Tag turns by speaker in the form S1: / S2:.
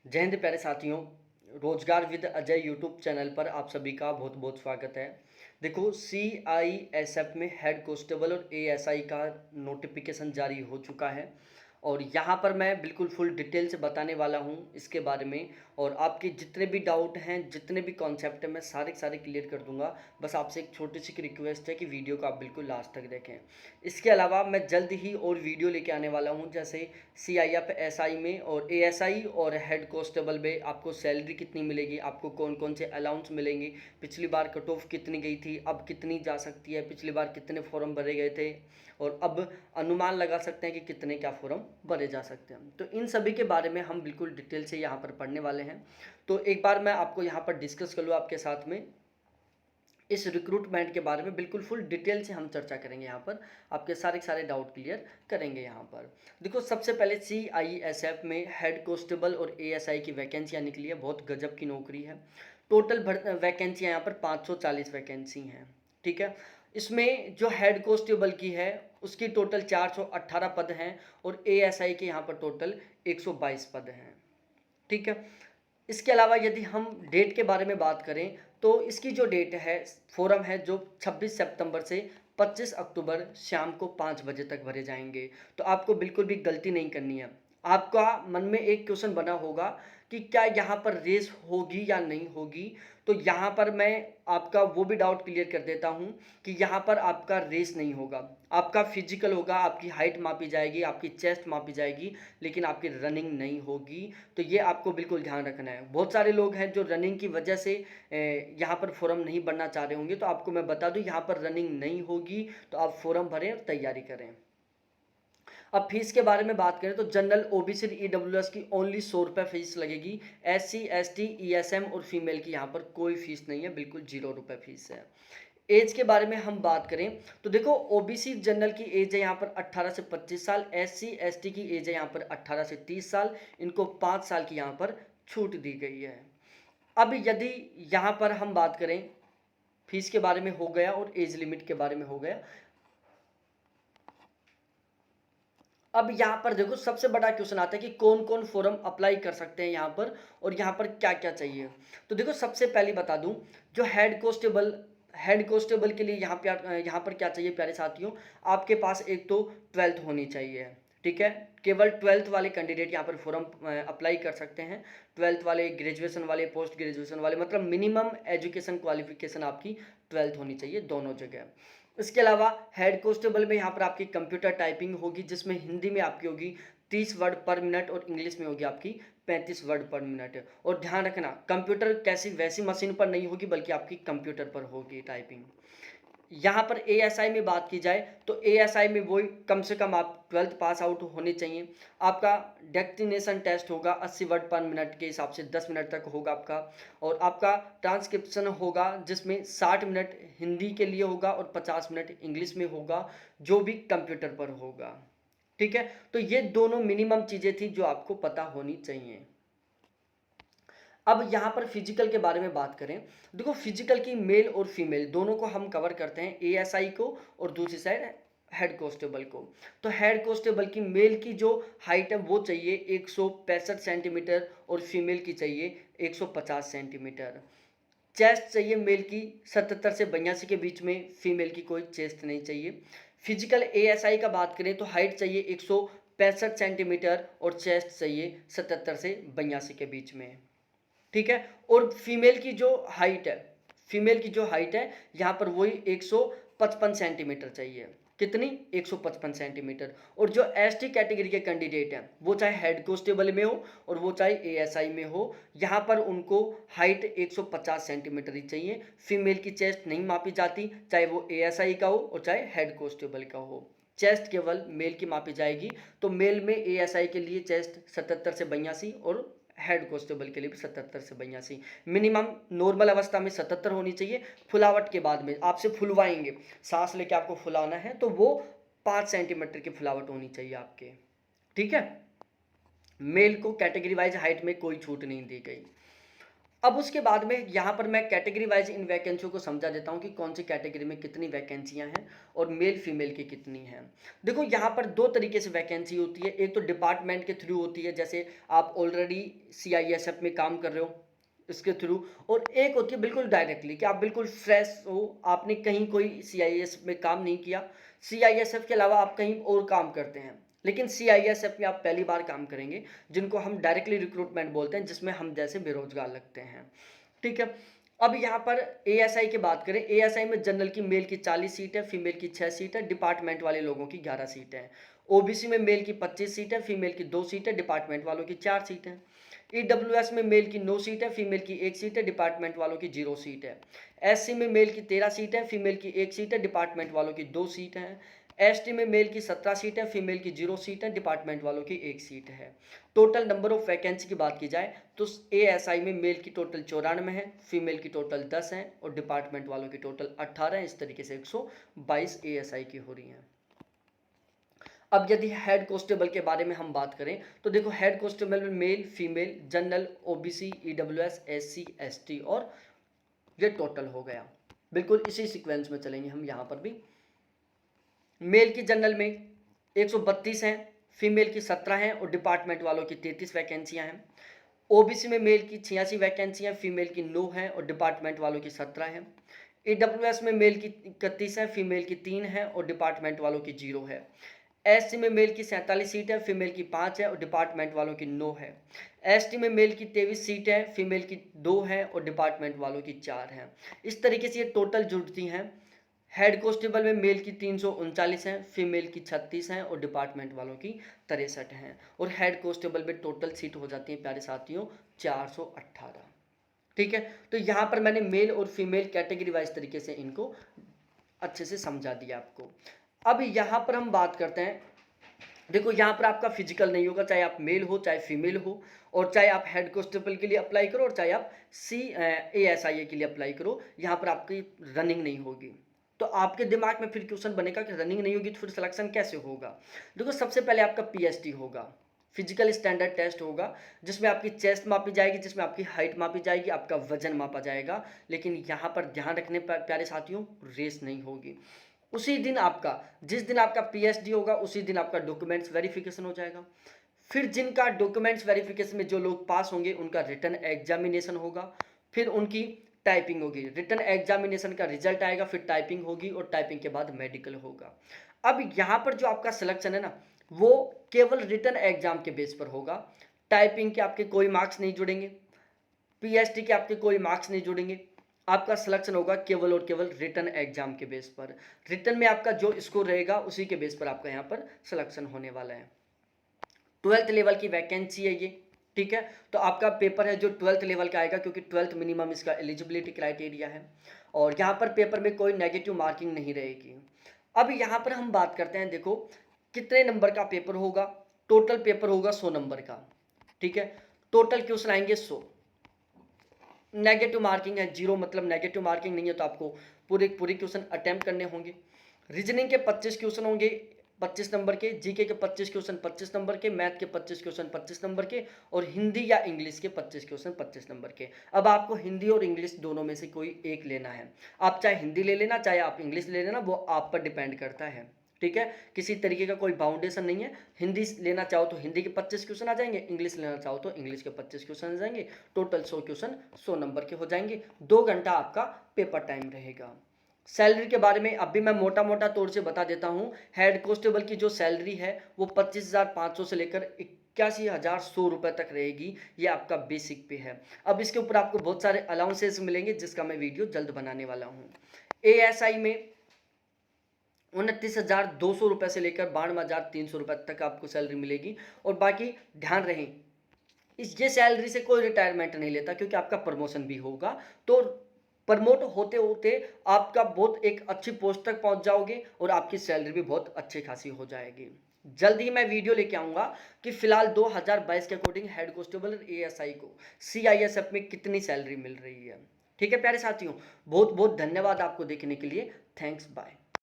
S1: जय हिंद प्यारे साथियों। रोजगार विद अजय यूट्यूब चैनल पर आप सभी का बहुत बहुत स्वागत है। देखो, CISF में हेड कांस्टेबल और ASI का नोटिफिकेशन जारी हो चुका है और यहाँ पर मैं बिल्कुल फुल डिटेल से बताने वाला हूँ इसके बारे में। और आपके जितने भी डाउट हैं, जितने भी कॉन्सेप्ट हैं, मैं सारे के सारे क्लियर कर दूंगा। बस आपसे एक छोटी सी रिक्वेस्ट है कि वीडियो को आप बिल्कुल लास्ट तक देखें। इसके अलावा मैं जल्द ही और वीडियो लेके आने वाला हूँ, जैसे CIF SI में और ASI और हेड कांस्टेबल में आपको सैलरी कितनी मिलेगी, आपको कौन कौन से अलाउंस मिलेंगे, पिछली बार कट ऑफ कितनी गई थी, अब कितनी जा सकती है, पिछली बार कितने फॉर्म भरे गए थे और अब अनुमान लगा सकते हैं कि कितने क्या फॉर्म भरे जा सकते हैं। तो इन सभी के बारे में हम बिल्कुल डिटेल से यहाँ पर पढ़ने वाले हैं। तो एक बार मैं आपको यहाँ पर डिस्कस कर लूँ आपके साथ में इस रिक्रूटमेंट के बारे में। बिल्कुल फुल डिटेल से हम चर्चा करेंगे यहाँ पर, आपके सारे डाउट क्लियर करेंगे यहाँ पर। देखो, सबसे पहले CISF में हेड कांस्टेबल और ASI की वैकेंसियाँ निकली है। बहुत गजब की नौकरी है। टोटल वैकेंसियाँ यहाँ पर 540 वैकेंसी हैं। ठीक है, इसमें जो हेड कांस्टेबल की है उसकी टोटल 418 पद हैं और ASI के यहाँ पर टोटल 122 पद हैं। ठीक है, इसके अलावा यदि हम डेट के बारे में बात करें तो इसकी जो डेट है, फोरम है, जो 26 सितंबर से 25 अक्टूबर शाम को 5 बजे तक भरे जाएंगे। तो आपको बिल्कुल भी गलती नहीं करनी है। आपका मन में एक क्वेश्चन बना होगा कि क्या यहाँ पर रेस होगी या नहीं होगी। तो यहाँ पर मैं आपका वो भी डाउट क्लियर कर देता हूँ कि यहाँ पर आपका रेस नहीं होगा। आपका फिजिकल होगा, आपकी हाइट मापी जाएगी, आपकी चेस्ट मापी जाएगी, लेकिन आपकी रनिंग नहीं होगी। तो ये आपको बिल्कुल ध्यान रखना है। बहुत सारे लोग हैं जो रनिंग की वजह से यहाँ पर फॉर्म नहीं भरना चाह रहे होंगे, तो आपको मैं बता दूं यहाँ पर रनिंग नहीं होगी। तो आप फॉर्म भरें और तैयारी करें। अब फीस के बारे में बात करें तो जनरल, OBC, EWS की ओनली 100 रुपये फीस लगेगी। SC ST ESM और फीमेल की यहाँ पर कोई फीस नहीं है, बिल्कुल 0 रुपये फीस है। एज के बारे में हम बात करें तो देखो, OBC जनरल की एज है यहाँ पर 18 से 25 साल, SC ST की एज है यहाँ पर 18 से 30 साल। इनको 5 साल की यहाँ पर छूट दी गई है। अब यदि यहाँ पर हम बात करें, फीस के बारे में हो गया और एज लिमिट के बारे में हो गया। अब यहाँ पर देखो, सबसे बड़ा क्वेश्चन आता है कि कौन कौन फॉर्म अप्लाई कर सकते हैं यहाँ पर और यहाँ पर क्या क्या चाहिए। तो देखो, सबसे पहले बता दूं, जो हेड कांस्टेबल के लिए यहाँ पर क्या चाहिए प्यारे साथियों। आपके पास एक तो 12th होनी चाहिए। ठीक है, केवल 12th वाले कैंडिडेट यहाँ पर फॉर्म अप्लाई कर सकते हैं। 12th वाले, ग्रेजुएशन वाले, पोस्ट ग्रेजुएशन वाले, मतलब मिनिमम एजुकेशन क्वालिफिकेशन आपकी 12th होनी चाहिए दोनों जगह। इसके अलावा हेड कांस्टेबल में यहाँ पर आपकी कंप्यूटर टाइपिंग होगी, जिसमें हिंदी में आपकी होगी 30 वर्ड पर मिनट और इंग्लिश में होगी आपकी 35 वर्ड पर मिनट। और ध्यान रखना, कंप्यूटर कैसी वैसी मशीन पर नहीं होगी, बल्कि आपकी कंप्यूटर पर होगी टाइपिंग। यहाँ पर ASI में बात की जाए तो ASI में वही, कम से कम आप 12th पास आउट होने चाहिए। आपका डेक्टिनेशन टेस्ट होगा 80 वर्ड पर मिनट के हिसाब से, 10 मिनट तक होगा आपका। और आपका ट्रांसक्रिप्शन होगा, जिसमें 60 मिनट हिंदी के लिए होगा और 50 मिनट इंग्लिश में होगा, जो भी कंप्यूटर पर होगा। ठीक है, तो ये दोनों मिनिमम चीज़ें थी जो आपको पता होनी चाहिए। अब यहाँ पर फिजिकल के बारे में बात करें, देखो फिजिकल की मेल और फीमेल दोनों को हम कवर करते हैं, ASI को और दूसरी साइड हेड कांस्टेबल को। तो हेड कांस्टेबल की मेल की जो हाइट है वो चाहिए 165 सेंटीमीटर और फीमेल की चाहिए 150 सेंटीमीटर। चेस्ट चाहिए मेल की 77 से 82 के बीच में, फीमेल की कोई चेस्ट नहीं चाहिए। फिजिकल ASI का बात करें तो हाइट चाहिए 165 सेंटीमीटर और चेस्ट चाहिए 77 से 82 के बीच में। ठीक है, और फीमेल की जो हाइट है यहाँ पर वही 155 सेंटीमीटर चाहिए। कितनी? 155 सेंटीमीटर। और जो ST कैटेगरी के कैंडिडेट हैं, वो चाहे हेड कांस्टेबल में हो और वो चाहे ASI में हो, यहाँ पर उनको हाइट 150 सेंटीमीटर ही चाहिए। फीमेल की चेस्ट नहीं मापी जाती, चाहे वो ASI का हो और चाहे हेड कांस्टेबल का हो। चेस्ट केवल मेल की मापी जाएगी। तो मेल में ASI के लिए चेस्ट 77 से 82 और हेड कांस्टेबल के लिए भी 77 से 82। मिनिमम नॉर्मल अवस्था में 77 होनी चाहिए। फुलावट के बाद में आपसे फुलवाएंगे, सांस लेके आपको फुलाना है, तो वो 5 सेंटीमीटर की फुलावट होनी चाहिए आपके। ठीक है, मेल को कैटेगरी वाइज हाइट में कोई छूट नहीं दी गई। अब उसके बाद में यहाँ पर मैं कैटेगरी वाइज इन वैकेंसियों को समझा देता हूँ कि कौन सी कैटेगरी में कितनी वैकेंसियाँ हैं और मेल फीमेल की कितनी हैं। देखो यहाँ पर दो तरीके से वैकेंसी होती है, एक तो डिपार्टमेंट के थ्रू होती है, जैसे आप ऑलरेडी CISF में काम कर रहे हो इसके थ्रू, और एक होती है बिल्कुल डायरेक्टली कि आप बिल्कुल फ्रेश हो, आपने कहीं कोई CISF में काम नहीं किया, CISF के अलावा आप कहीं और काम करते हैं, लेकिन CISF में आप पहली बार काम करेंगे, जिनको हम डायरेक्टली रिक्रूटमेंट बोलते हैं, जिसमें हम जैसे बेरोजगार लगते हैं। ठीक है, अब यहाँ पर ASI की बात करें, ASI में जनरल की मेल की 40 सीट है, फीमेल की 6 सीट है, डिपार्टमेंट वाले लोगों की 11 सीट है। OBC में मेल की 25 सीट है, फीमेल की 2 सीट है, डिपार्टमेंट वालों की 4 सीट है। EWS में मेल की 9 सीट है, फीमेल की 1 सीट है, डिपार्टमेंट वालों की 0 सीट है। SC में मेल की 13 सीट है, फीमेल की 1 सीट है, डिपार्टमेंट वालों की 2 सीट है। ST में मेल की 17 सीट है, फीमेल की 0 सीट है, डिपार्टमेंट वालों की 1 सीट है। टोटल नंबर ऑफ वैकेंसी की बात की जाए तो ASI में मेल की टोटल 94 है, फीमेल की टोटल 10 है और डिपार्टमेंट वालों की टोटल 18 है। इस तरीके से 122 ASI की हो रही हैं। अब यदि हेड कांस्टेबल के बारे में हम बात करें तो देखो, हेड कांस्टेबल में male female general OBC EWS SC ST और ये टोटल हो गया। बिल्कुल इसी सीक्वेंस में चलेंगे हम यहाँ पर भी। मेल की जनरल में 132 हैं, फीमेल की 17 हैं और डिपार्टमेंट वालों की 33 वैकेंसियाँ हैं। OBC में मेल की 86 वैकेंसियाँ, फीमेल की 9 हैं और डिपार्टमेंट वालों की 17 हैं। EWS में मेल की 31 है, फीमेल की 3 है और डिपार्टमेंट वालों की 0 है। SC में मेल की 47 सीट है, फीमेल की 5 है और डिपार्टमेंट वालों की 9 है। ST में मेल की 23 सीट है, फीमेल की 2 है और डिपार्टमेंट वालों की 4 है। इस तरीके से ये टोटल जुड़ती हैं। हेड कांस्टेबल में मेल की 339 हैं, फीमेल की 36 हैं और डिपार्टमेंट वालों की 63 हैं। और हेड कांस्टेबल में टोटल सीट हो जाती है प्यारे साथियों 418। ठीक है, तो यहाँ पर मैंने मेल और फीमेल कैटेगरी वाइज तरीके से इनको अच्छे से समझा दिया आपको। अब यहाँ पर हम बात करते हैं, देखो यहाँ पर आपका फिजिकल नहीं होगा, चाहे आप मेल हो चाहे फीमेल हो, और चाहे आप हेड कांस्टेबल के लिए अप्लाई करो और चाहे आप ASI के लिए अप्लाई करो, यहाँ पर आपकी रनिंग नहीं होगी। तो आपके दिमाग में फिर क्वेश्चन बनेगा कि रनिंग नहीं होगी तो फिर सिलेक्शन कैसे होगा। देखो, सबसे पहले आपका PST होगा, फिजिकल स्टैंडर्ड टेस्ट होगा, जिसमें आपकी चेस्ट मापी जाएगी, जिसमें आपकी हाइट मापी जाएगी, आपका वजन मापा जाएगा। लेकिन यहाँ पर ध्यान रखने प्यारे साथियों, रेस नहीं होगी। उसी दिन आपका, जिस दिन आपका PSD होगा उसी दिन आपका डॉक्यूमेंट्स वेरिफिकेशन हो जाएगा। फिर जिनका डॉक्यूमेंट्स वेरिफिकेशन में जो लोग पास होंगे उनका रिटन एग्जामिनेशन होगा, फिर उनकी टाइपिंग होगी, रिटन एग्जामिनेशन का रिजल्ट आएगा, फिर टाइपिंग होगी और टाइपिंग के बाद मेडिकल होगा। अब यहाँ पर जो आपका सिलेक्शन है ना, वो केवल रिटन एग्जाम के बेस पर होगा। टाइपिंग के आपके कोई मार्क्स नहीं जुड़ेंगे, PST के आपके कोई मार्क्स नहीं जुड़ेंगे। आपका सिलेक्शन होगा केवल और केवल रिटन एग्जाम के बेस पर। रिटन में आपका जो स्कोर रहेगा उसी के बेस पर आपका यहाँ पर सिलेक्शन होने वाला है। 12th लेवल की वैकेंसी है ये। ठीक है, तो आपका पेपर है जो 12th लेवल का आएगा, क्योंकि 12th मिनिमम इसका एलिजिबिलिटी क्राइटेरिया है, और यहाँ पर पेपर में कोई नेगेटिव मार्किंग नहीं रहेगी। अब यहाँ पर हम बात करते हैं, देखो कितने नंबर का पेपर होगा। टोटल पेपर होगा 100 नंबर का। ठीक है, टोटल क्वेश्चन आएंगे 100। नेगेटिव मार्किंग है 0, मतलब नेगेटिव मार्किंग नहीं है तो आपको पूरे क्वेश्चन अटेम्प्ट करने होंगे। रीजनिंग के 25 क्वेश्चन होंगे 25 नंबर के, जीके के 25 क्वेश्चन 25 नंबर के, मैथ के 25 क्वेश्चन 25 नंबर के, और हिंदी या इंग्लिश के 25 क्वेश्चन 25 नंबर के। अब आपको हिंदी और इंग्लिश दोनों में से कोई एक लेना है। आप चाहे हिंदी ले लेना चाहे आप इंग्लिश ले लेना, वो आप पर डिपेंड करता है। ठीक है, किसी तरीके का कोई बाउंडेशन नहीं है। हिंदी लेना चाहो तो हिंदी के 25 क्वेश्चन आ जाएंगे, इंग्लिश लेना चाहो तो इंग्लिश के 25 क्वेश्चन आ जाएंगे। टोटल 100 क्वेश्चन 100 नंबर के हो जाएंगे। 2 घंटा आपका पेपर टाइम रहेगा। सैलरी के बारे में अब भी मैं मोटा मोटा तौर से बता देता हूँ। हेड कांस्टेबल की जो सैलरी है वो 25,500 से लेकर 81,100 रुपये तक रहेगी। ये आपका बेसिक पे है। अब इसके ऊपर आपको बहुत सारे अलाउंसेस मिलेंगे, जिसका मैं वीडियो जल्द बनाने वाला हूँ। ASI में 29,200 रुपये से लेकर 92,300 रुपये तक आपको सैलरी मिलेगी। और बाकी ध्यान रहे, ये सैलरी से कोई रिटायरमेंट नहीं लेता, क्योंकि आपका प्रमोशन भी होगा। तो प्रमोट होते होते आपका बहुत एक अच्छी पोस्ट तक पहुंच जाओगे और आपकी सैलरी भी बहुत अच्छी खासी हो जाएगी। जल्द ही मैं वीडियो लेके आऊँगा कि फिलहाल 2022 के अकॉर्डिंग हेड कांस्टेबल और ASI को CISF में कितनी सैलरी मिल रही है। ठीक है प्यारे साथियों, बहुत बहुत धन्यवाद आपको देखने के लिए। Thanks, bye.